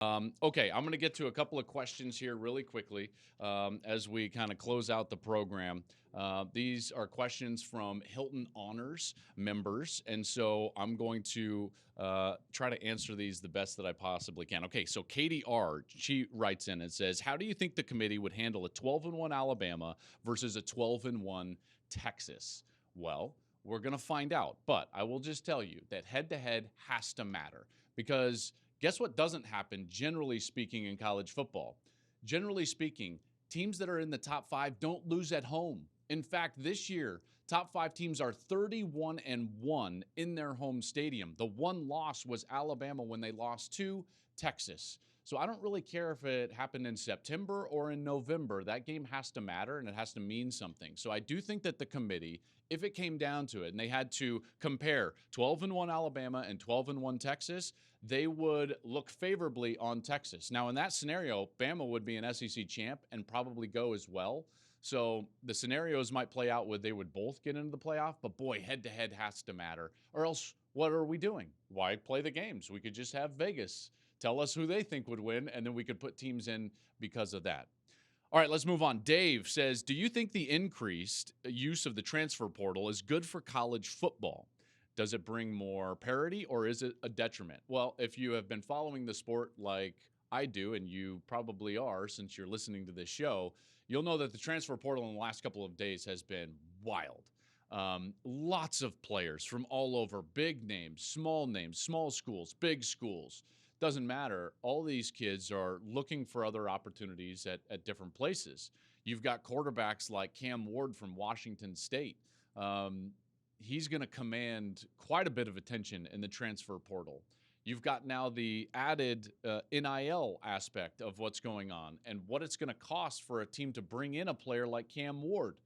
Okay, I'm going to get to a couple of questions here really quickly as we kind of close out the program. These are questions from Hilton Honors members, and so I'm going to try to answer these the best that I possibly can. Okay, so Katie R. she writes in and says, "How do you think the committee would handle a 12-1 Alabama versus a 12-1 Texas?" Well, we're going to find out, but I will just tell you that head-to-head has to matter because guess what doesn't happen, generally speaking, in college football? Generally speaking, teams that are in the top five don't lose at home. In fact, this year, top five teams are 31-1 in their home stadium. The one loss was Alabama when they lost to Texas. So I don't really care if it happened in September or in November. That game has to matter and it has to mean something. So I do think that the committee, if it came down to it and they had to compare 12-1 Alabama and 12-1 Texas, they would look favorably on Texas. Now, in that scenario, Bama would be an SEC champ and probably go as well. So the scenarios might play out where they would both get into the playoff, but boy, head-to-head has to matter. Or else, what are we doing? Why play the games? We could just have Vegas tell us who they think would win, and then we could put teams in because of that. All right, let's move on. Dave says, do you think the increased use of the transfer portal is good for college football? Does it bring more parity or is it a detriment? Well, if you have been following the sport like I do, and you probably are since you're listening to this show, you'll know that the transfer portal in the last couple of days has been wild. Lots of players from all over, big names, small schools, big schools. Doesn't matter. All these kids are looking for other opportunities at different places. You've got quarterbacks like Cam Ward from Washington State. He's going to command quite a bit of attention in the transfer portal. You've got now the added NIL aspect of what's going on and what it's going to cost for a team to bring in a player like Cam Ward.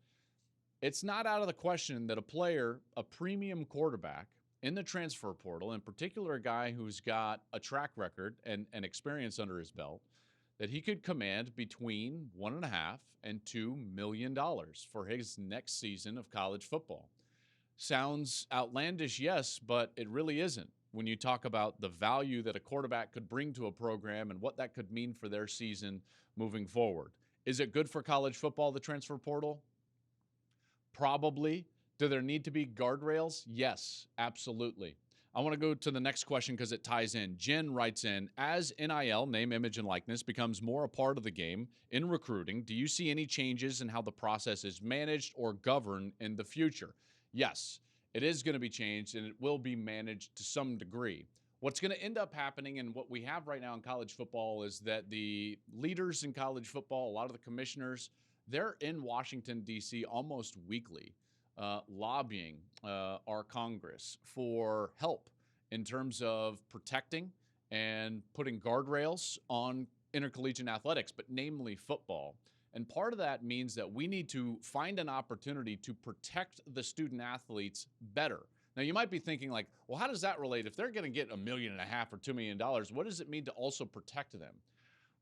It's not out of the question that a player, a premium quarterback in the transfer portal, in particular a guy who's got a track record and experience under his belt, that he could command between $1.5 and $2 million for his next season of college football. Sounds outlandish, yes, but it really isn't when you talk about the value that a quarterback could bring to a program and what that could mean for their season moving forward. Is it good for college football, the transfer portal? Probably. Do there need to be guardrails? Yes, absolutely. I want to go to the next question because it ties in. Jen writes in, as NIL, name, image, and likeness, becomes more a part of the game in recruiting, do you see any changes in how the process is managed or governed in the future? Yes, it is going to be changed and it will be managed to some degree. What's going to end up happening and what we have right now in college football is that the leaders in college football, a lot of the commissioners, they're in Washington, D.C. almost weekly, lobbying our Congress for help in terms of protecting and putting guardrails on intercollegiate athletics, but namely football. And part of that means that we need to find an opportunity to protect the student athletes better. Now, you might be thinking like, well, how does that relate? If they're going to get $1.5 million or $2 million, what does it mean to also protect them?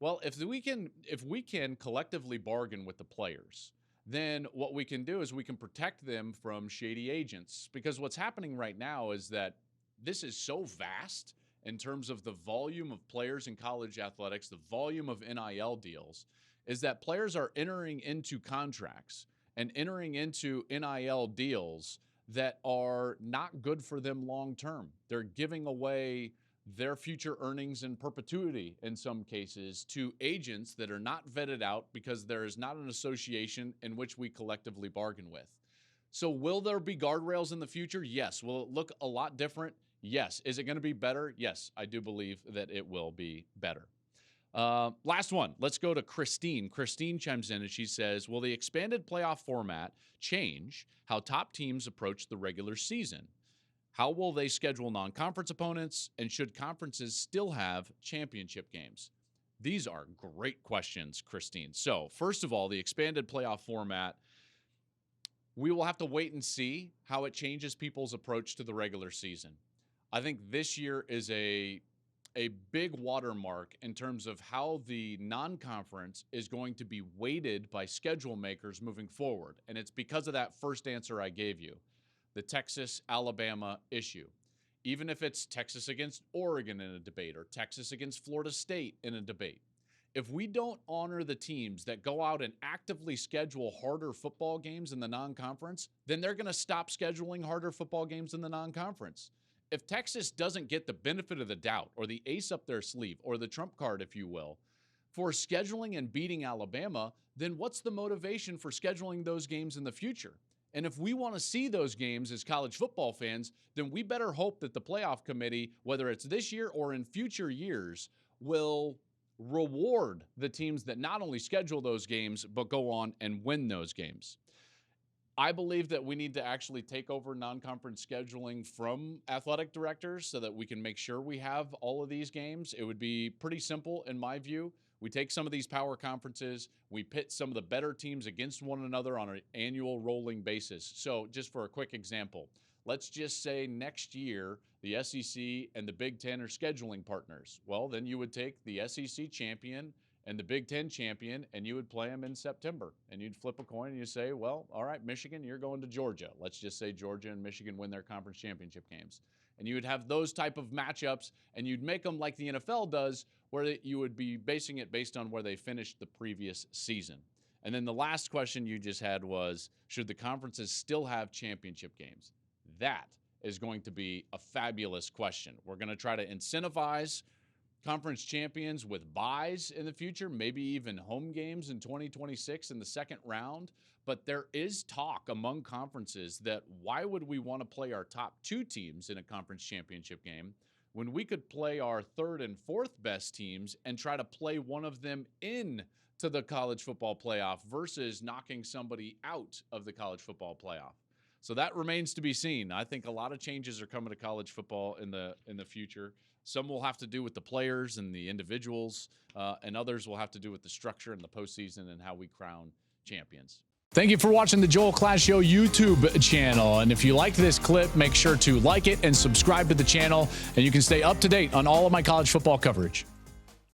Well, if we can collectively bargain with the players, then what we can do is we can protect them from shady agents. Because what's happening right now is that this is so vast in terms of the volume of players in college athletics, the volume of NIL deals, is that players are entering into contracts and entering into NIL deals that are not good for them long term. They're giving away their future earnings in perpetuity in some cases to agents that are not vetted out because there is not an association in which we collectively bargain with. So will there be guardrails in the future? Yes. Will it look a lot different? Yes. Is it going to be better? Yes, I do believe that it will be better. Last one. Let's go to Christine. Christine chimes in and she says, will the expanded playoff format change how top teams approach the regular season? How will they schedule non-conference opponents? And should conferences still have championship games? These are great questions, Christine. So first of all, the expanded playoff format, we will have to wait and see how it changes people's approach to the regular season. I think this year is a big watermark in terms of how the non-conference is going to be weighted by schedule makers moving forward. And it's because of that first answer I gave you, the Texas-Alabama issue. even if it's Texas against Oregon in a debate or Texas against Florida State in a debate, if we don't honor the teams that go out and actively schedule harder football games in the non-conference, then they're going to stop scheduling harder football games in the non-conference. If Texas doesn't get the benefit of the doubt or the ace up their sleeve or the trump card, if you will, for scheduling and beating Alabama, then what's the motivation for scheduling those games in the future? And if we want to see those games as college football fans, then we better hope that the playoff committee, whether it's this year or in future years, will reward the teams that not only schedule those games, but go on and win those games. I believe that we need to actually take over non-conference scheduling from athletic directors so that we can make sure we have all of these games. It would be pretty simple in my view. We take some of these power conferences, we pit some of the better teams against one another on an annual rolling basis. So just for a quick example, let's just say next year the SEC and the Big Ten are scheduling partners. Well, then you would take the SEC champion and the Big Ten champion, and you would play them in September. And you'd flip a coin and you say, well, all right, Michigan, you're going to Georgia. Let's just say Georgia and Michigan win their conference championship games. And you would have those type of matchups, and you'd make them like the NFL does, where you would be basing it based on where they finished the previous season. And then the last question you just had was, should the conferences still have championship games? That is going to be a fabulous question. We're going to try to incentivize conference champions with buys in the future, maybe even home games in 2026 in the second round. But there is talk among conferences that why would we want to play our top two teams in a conference championship game when we could play our third and fourth best teams and try to play one of them in to the college football playoff versus knocking somebody out of the college football playoff. So that remains to be seen. I think a lot of changes are coming to college football in the future. Some will have to do with the players and the individuals, and others will have to do with the structure and the postseason and how we crown champions. Thank you for watching the Joel Klatt Show YouTube channel. And if you liked this clip, make sure to like it and subscribe to the channel, and you can stay up to date on all of my college football coverage.